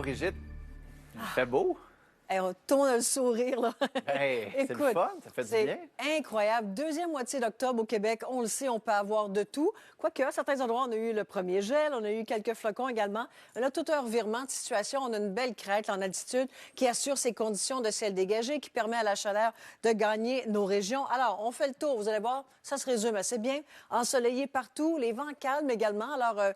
Brigitte, il fait beau. Hey, tout le monde a le sourire, là. Hey, c'est le fun, ça fait du bien. C'est incroyable. Deuxième moitié d'octobre au Québec, on le sait, on peut avoir de tout. Quoique, à certains endroits, on a eu le premier gel, on a eu quelques flocons également. Mais là, tout un revirement de situation. On a une belle crête en altitude qui assure ces conditions de ciel dégagé, qui permet à la chaleur de gagner nos régions. Alors, on fait le tour. Vous allez voir, ça se résume assez bien. Ensoleillé partout, les vents calmes également. Alors,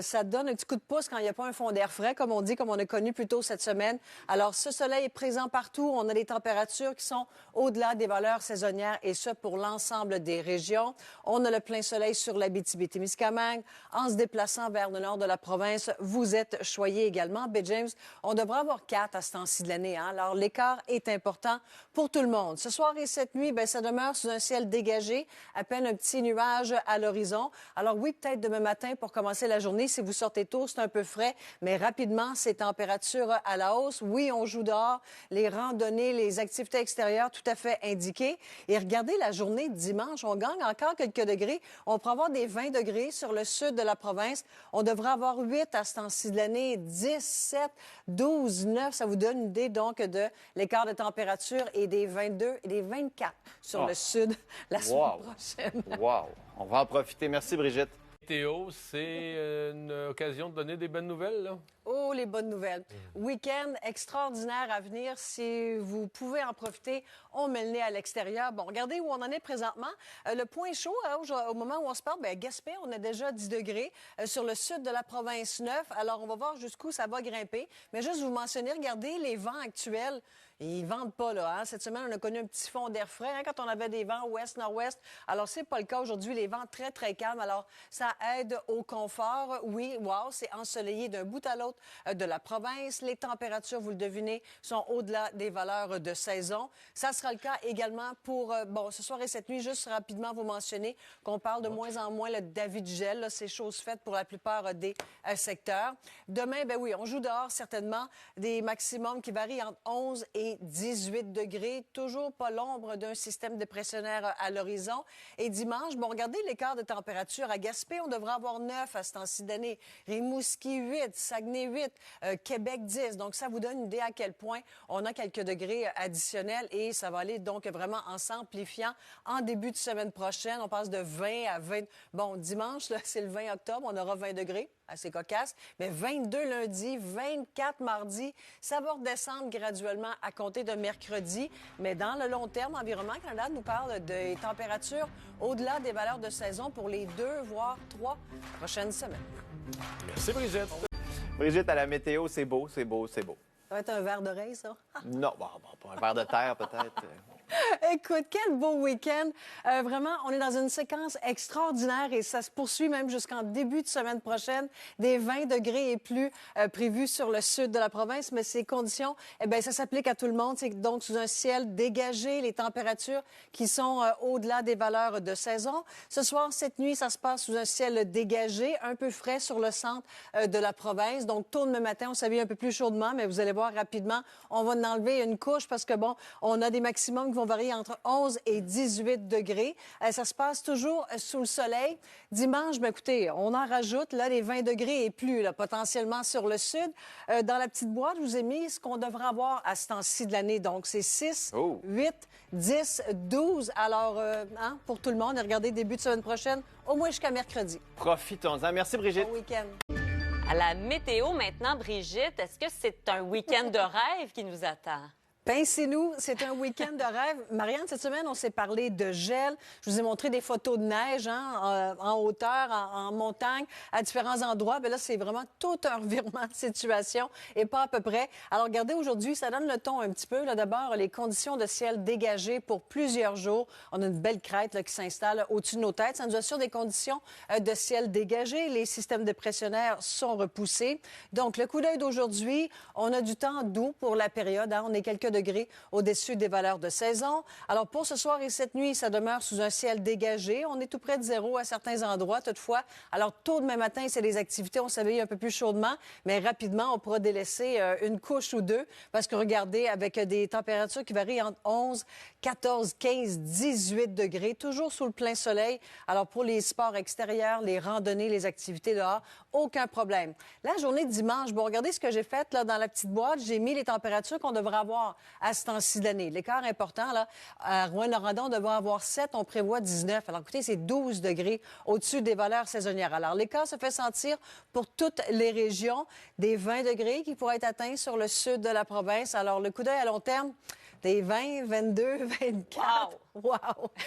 ça donne un petit coup de pouce quand il n'y a pas un fond d'air frais, comme on dit, comme on a connu plus tôt cette semaine. Alors, ce soleil est présent partout. On a des températures qui sont au-delà des valeurs saisonnières et ce, pour l'ensemble des régions. On a le plein soleil sur l'Abitibi-Témiscamingue. En se déplaçant vers le nord de la province, vous êtes choyés également. Baie James, on devrait avoir 4 à ce temps-ci de l'année. Hein? Alors, l'écart est important pour tout le monde. Ce soir et cette nuit, ça demeure sous un ciel dégagé, à peine un petit nuage à l'horizon. Alors oui, peut-être demain matin pour commencer la journée, si vous sortez tôt, c'est un peu frais, mais rapidement, ces températures à la hausse. Oui, on joue dehors. Les randonnées, les activités extérieures, tout à fait indiquées. Et regardez la journée de dimanche, on gagne encore quelques degrés. On pourrait avoir des 20 degrés sur le sud de la province. On devrait avoir 8 à ce temps-ci de l'année, 17, 12, 9. Ça vous donne une idée donc de l'écart de température et des 22 et des 24 sur le sud la semaine prochaine. Wow! On va en profiter. Merci, Brigitte. Météo, c'est une occasion de donner des bonnes nouvelles, là? Oh, les bonnes nouvelles. Week-end extraordinaire à venir. Si vous pouvez en profiter, on met le nez à l'extérieur. Bon, regardez où on en est présentement. Le point chaud, au moment où on se parle, Gaspé, on a déjà 10 degrés. Sur le sud de la province 9. Alors, on va voir jusqu'où ça va grimper. Mais juste vous mentionner, regardez les vents actuels. Ils vendent pas, là. Hein? Cette semaine, on a connu un petit fond d'air frais quand on avait des vents ouest-nord-ouest. Alors, c'est pas le cas aujourd'hui. Les vents très, très calmes. Alors, ça aide au confort. Oui, wow, c'est ensoleillé d'un bout à l'autre de la province. Les températures, vous le devinez, sont au-delà des valeurs de saison. Ça sera le cas également pour, ce soir et cette nuit. Juste rapidement vous mentionner qu'on parle de moins en moins d'avis de gel. Là, c'est chose faite pour la plupart des secteurs. Demain, oui, on joue dehors certainement. Des maximums qui varient entre 11 et 18 degrés. Toujours pas l'ombre d'un système dépressionnaire à l'horizon. Et dimanche, regardez l'écart de température. À Gaspé, on devrait avoir 9 à ce temps-ci d'année. Rimouski, 8. Saguenay, 8. Québec, 10. Donc, ça vous donne une idée à quel point on a quelques degrés additionnels et ça va aller donc vraiment en s'amplifiant en début de semaine prochaine. On passe de 20 à 20. Bon, dimanche, là, c'est le 20 octobre. On aura 20 degrés. Assez cocasse. Mais 22 lundi, 24 mardi, ça va redescendre graduellement à compter de mercredi. Mais dans le long terme, Environnement Canada nous parle des températures au-delà des valeurs de saison pour les 2, voire 3 prochaines semaines. Merci, Brigitte. Brigitte, à la météo, c'est beau, c'est beau, c'est beau. Ça va être un verre d'oreille, ça? Non, pas un verre de terre, peut-être. Écoute, quel beau week-end. Vraiment, on est dans une séquence extraordinaire et ça se poursuit même jusqu'en début de semaine prochaine. Des 20 degrés et plus prévus sur le sud de la province, mais ces conditions, ça s'applique à tout le monde. C'est donc sous un ciel dégagé, les températures qui sont au-delà des valeurs de saison. Ce soir, cette nuit, ça se passe sous un ciel dégagé, un peu frais sur le centre de la province. Donc, tôt demain matin, on s'habille un peu plus chaudement, mais vous allez voir rapidement, on va en enlever une couche parce que, on a des maximums qui vont varier entre 11 et 18 degrés. Ça se passe toujours sous le soleil. Dimanche, écoutez, on en rajoute, là, les 20 degrés et plus, là, potentiellement sur le sud. Dans la petite boîte, je vous ai mis ce qu'on devrait avoir à ce temps-ci de l'année. Donc, c'est 6, 8, 10, 12. Alors, pour tout le monde, regardez, début de semaine prochaine, au moins jusqu'à mercredi. Profitons-en. Merci, Brigitte. Bon week-end. À la météo maintenant, Brigitte, est-ce que c'est un week-end de rêve qui nous attend? Pincez-nous, c'est un week-end de rêve. Marianne, cette semaine, on s'est parlé de gel. Je vous ai montré des photos de neige en hauteur, en montagne, à différents endroits. Là, c'est vraiment tout un revirement de situation et pas à peu près. Alors, regardez, aujourd'hui, ça donne le ton un petit peu. Là, d'abord, les conditions de ciel dégagées pour plusieurs jours. On a une belle crête là, qui s'installe au-dessus de nos têtes. Ça nous assure des conditions de ciel dégagé. Les systèmes dépressionnaires sont repoussés. Donc, le coup d'œil d'aujourd'hui, on a du temps doux pour la période. On est quelques degrés au-dessus des valeurs de saison. Alors, pour ce soir et cette nuit, ça demeure sous un ciel dégagé. On est tout près de zéro à certains endroits, toutefois. Alors, tôt demain matin, c'est des activités, on s'éveille un peu plus chaudement, mais rapidement, on pourra délaisser une couche ou deux parce que, regardez, avec des températures qui varient entre 11, 14, 15, 18 degrés, toujours sous le plein soleil. Alors, pour les sports extérieurs, les randonnées, les activités dehors, aucun problème. La journée de dimanche, bon, regardez ce que j'ai fait là, dans la petite boîte. J'ai mis les températures qu'on devrait avoir à ce temps-ci de l'année. L'écart important, là, à Rouyn-Noranda, on devrait avoir 7, on prévoit 19. Alors, écoutez, c'est 12 degrés au-dessus des valeurs saisonnières. Alors, l'écart se fait sentir pour toutes les régions, des 20 degrés qui pourraient être atteints sur le sud de la province. Alors, le coup d'œil à long terme, des 20, 22, 24. Wow!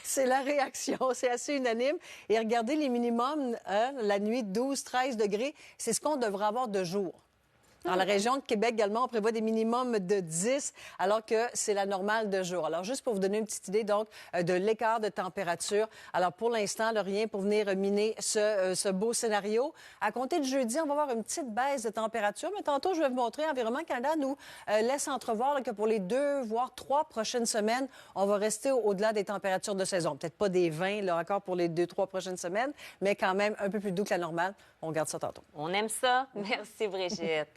C'est la réaction. C'est assez unanime. Et regardez les minimums, la nuit, 12, 13 degrés. C'est ce qu'on devrait avoir de jour. Dans la région de Québec également, on prévoit des minimums de 10, alors que c'est la normale de jour. Alors, juste pour vous donner une petite idée, donc, de l'écart de température. Alors, pour l'instant, rien pour venir miner ce beau scénario. À compter de jeudi, on va avoir une petite baisse de température, mais tantôt, je vais vous montrer, Environnement Canada nous laisse entrevoir là, que pour les 2, voire 3 prochaines semaines, on va rester au-delà des températures de saison. Peut-être pas des 20, là, encore pour les 2, 3 prochaines semaines, mais quand même un peu plus doux que la normale. On regarde ça tantôt. On aime ça. Merci, Brigitte.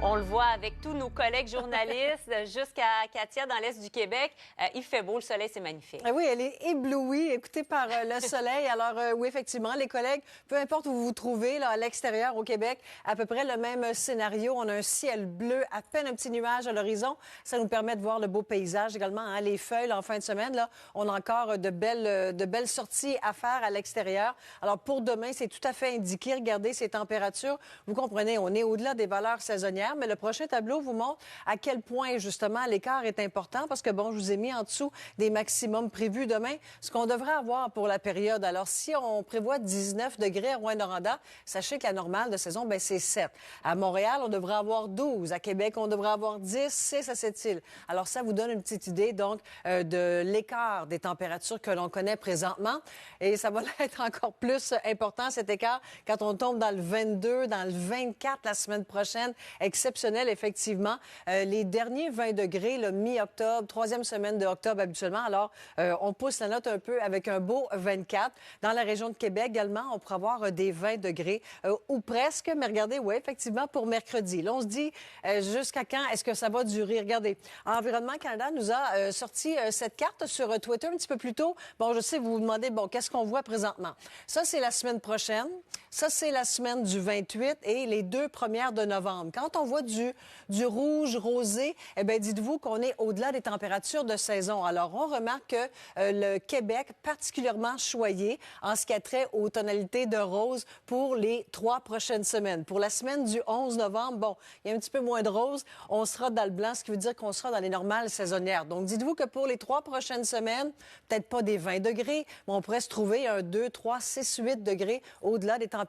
On le voit avec tous nos collègues journalistes jusqu'à Katia dans l'Est du Québec. Il fait beau, le soleil, c'est magnifique. Oui, elle est éblouie, écoutée par le soleil. Alors, oui, effectivement, les collègues, peu importe où vous vous trouvez, là, à l'extérieur, au Québec, à peu près le même scénario. On a un ciel bleu, à peine un petit nuage à l'horizon. Ça nous permet de voir le beau paysage également. Hein, les feuilles, là, en fin de semaine, là, on a encore de belles sorties à faire à l'extérieur. Alors, pour demain, c'est tout à fait indiqué. Regardez ces températures. Vous comprenez, on est au-delà des valeurs saisonnières. Mais le prochain tableau vous montre à quel point, justement, l'écart est important parce que, bon, je vous ai mis en dessous des maximums prévus demain, ce qu'on devrait avoir pour la période. Alors, si on prévoit 19 degrés à Rouyn-Noranda, sachez que la normale de saison, bien, c'est 7. À Montréal, on devrait avoir 12. À Québec, on devrait avoir 10, 6 à Sept-Îles. Alors, ça vous donne une petite idée, donc, de l'écart des températures que l'on connaît présentement. Et ça va être encore plus important, cet écart, quand on tombe dans le 22, dans le 24 la semaine prochaine. Exceptionnel, effectivement. Les derniers 20 degrés, le mi-octobre, troisième semaine de octobre habituellement. Alors, on pousse la note un peu avec un beau 24. Dans la région de Québec également, on pourra avoir des 20 degrés ou presque. Mais regardez, oui, effectivement, pour mercredi. Là, on se dit jusqu'à quand est-ce que ça va durer? Regardez, Environnement Canada nous a sorti cette carte sur Twitter un petit peu plus tôt. Bon, je sais, vous vous demandez, bon, qu'est-ce qu'on voit présentement? Ça, c'est la semaine prochaine. Ça, c'est la semaine du 28 et les 2 premières de novembre. Quand on voit du rouge rosé, eh bien, dites-vous qu'on est au-delà des températures de saison. Alors, on remarque que le Québec, particulièrement choyé en ce qui a trait aux tonalités de rose pour les 3 prochaines semaines. Pour la semaine du 11 novembre, bon, il y a un petit peu moins de rose. On sera dans le blanc, ce qui veut dire qu'on sera dans les normales saisonnières. Donc, dites-vous que pour les 3 prochaines semaines, peut-être pas des 20 degrés, mais on pourrait se trouver un 2, 3, 6, 8 degrés au-delà des températures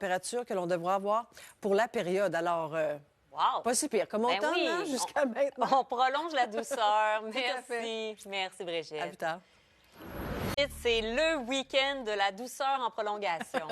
que l'on devra avoir pour la période. Alors, wow. pas si pire. Comme on tente, oui. hein, jusqu'à maintenant. On prolonge la douceur. Merci. Merci, Brigitte. À plus tard. C'est le week-end de la douceur en prolongation.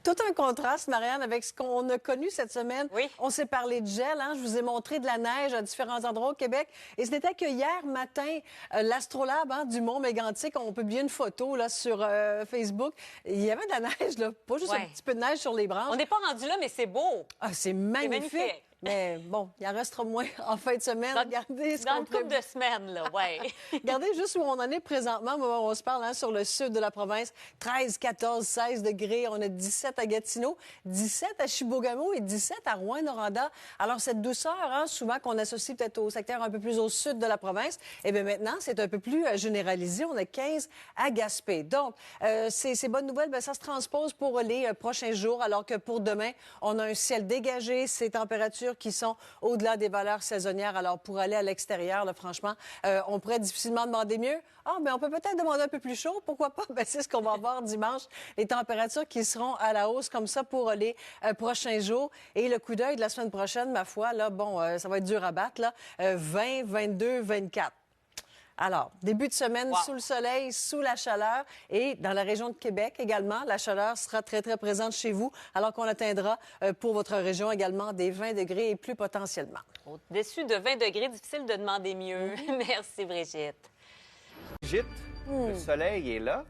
Tout un contraste, Marianne, avec ce qu'on a connu cette semaine. Oui. On s'est parlé de gel, hein? Je vous ai montré de la neige à différents endroits au Québec. Et ce n'était que hier matin, l'astrolabe du Mont-Mégantic, on publie une photo là, sur Facebook. Il y avait de la neige, là, pas juste un petit peu de neige sur les branches. On n'est pas rendu là, mais c'est beau. Ah, c'est magnifique. C'est magnifique. Mais bon, il en restera moins en fin de semaine. Regardez ce dans qu'on une couple de semaines, là, oui. Regardez juste où on en est présentement, au moment où on se parle, hein, sur le sud de la province. 13, 14, 16 degrés. On a 17 à Gatineau, 17 à Chibougamau et 17 à Rouyn-Noranda. Alors, cette douceur, hein, souvent qu'on associe peut-être au secteur un peu plus au sud de la province, eh bien maintenant, c'est un peu plus généralisé. On a 15 à Gaspé. Donc, ces bonnes nouvelles, bien, ça se transpose pour les prochains jours, alors que pour demain, on a un ciel dégagé, ces températures qui sont au-delà des valeurs saisonnières. Alors, pour aller à l'extérieur, là, franchement, on pourrait difficilement demander mieux. Ah, bien, on peut peut-être demander un peu plus chaud. Pourquoi pas? Bien, c'est ce qu'on va voir dimanche. Les températures qui seront à la hausse comme ça pour les prochains jours. Et le coup d'œil de la semaine prochaine, ma foi, là, bon, ça va être dur à battre, là. 20, 22, 24. Alors, début de semaine Wow. sous le soleil, sous la chaleur et dans la région de Québec également, la chaleur sera très, très présente chez vous alors qu'on atteindra pour votre région également des 20 degrés et plus potentiellement. Au-dessus de 20 degrés, difficile de demander mieux. Merci, Brigitte. Brigitte, le soleil est là.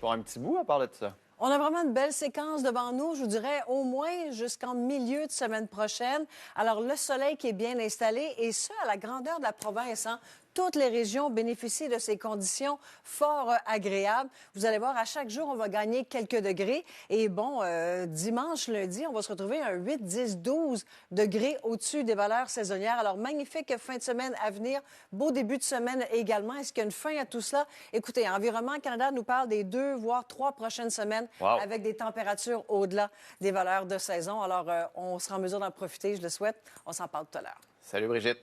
Pour un petit bout à part de ça. On a vraiment une belle séquence devant nous, je vous dirais au moins jusqu'en milieu de semaine prochaine. Alors, le soleil qui est bien installé et ce, à la grandeur de la province, hein. Toutes les régions bénéficient de ces conditions fort agréables. Vous allez voir, à chaque jour, on va gagner quelques degrés. Et bon, dimanche, lundi, on va se retrouver à un 8, 10, 12 degrés au-dessus des valeurs saisonnières. Alors, magnifique fin de semaine à venir. Beau début de semaine également. Est-ce qu'il y a une fin à tout cela? Écoutez, Environnement Canada nous parle des 2, voire 3 prochaines semaines avec des températures au-delà des valeurs de saison. Alors, on sera en mesure d'en profiter, je le souhaite. On s'en parle tout à l'heure. Salut Brigitte.